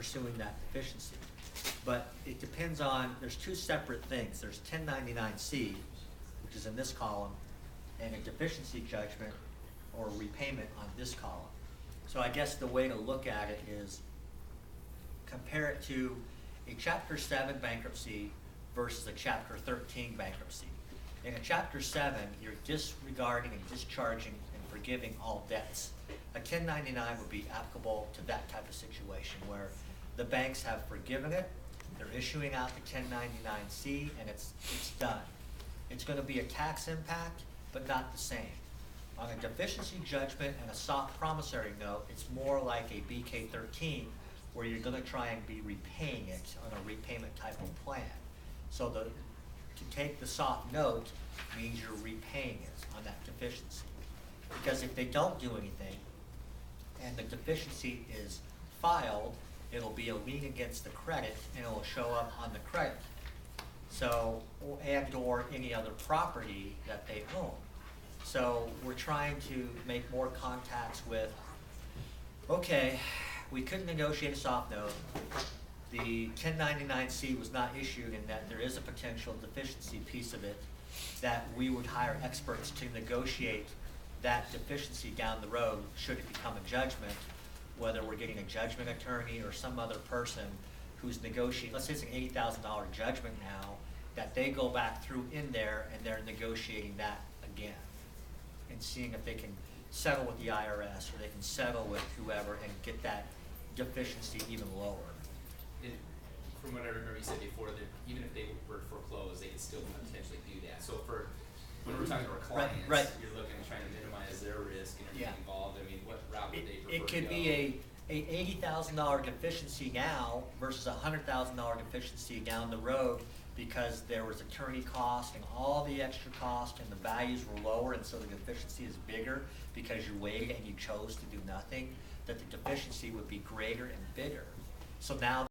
pursuing that deficiency. But it depends on, there's two separate things. There's 1099-C, which is in this column, and a deficiency judgment or repayment on this column. So I guess the way to look at it is compare it to a Chapter 7 bankruptcy versus a Chapter 13 bankruptcy. In a Chapter 7, you're disregarding and discharging and forgiving all debts. A 1099 would be applicable to that type of situation where the banks have forgiven it, they're issuing out the 1099-C, and it's done. It's going to be a tax impact, but not the same. On a deficiency judgment and a soft promissory note, it's more like a BK13 where you're going to try and be repaying it on a repayment type of plan. So to take the soft note means you're repaying it on that deficiency. Because if they don't do anything and the deficiency is filed, it'll be a lien against the credit and it'll show up on the credit. So, and or any other property that they own. So we're trying to make more contacts with, okay, we couldn't negotiate a soft note. The 1099-C was not issued, and that there is a potential deficiency piece of it that we would hire experts to negotiate that deficiency down the road should it become a judgment, whether we're getting a judgment attorney or some other person who's negotiating. Let's say it's an $80,000 judgment now, that they go back through in there and they're negotiating that again and seeing if they can settle with the IRS or they can settle with whoever and get that deficiency even lower. And from what I remember you said before, that even if they were foreclosed, they could still potentially do that. So for when we're talking to our clients, right. You're looking at trying to minimize their risk and everything involved. I mean, what route would they prefer It could to go? be a $80,000 deficiency now versus a $100,000 deficiency down the road because there was attorney cost and all the extra cost and the values were lower, and so the deficiency is bigger because you waited and you chose to do nothing, that the deficiency would be greater and bigger. So now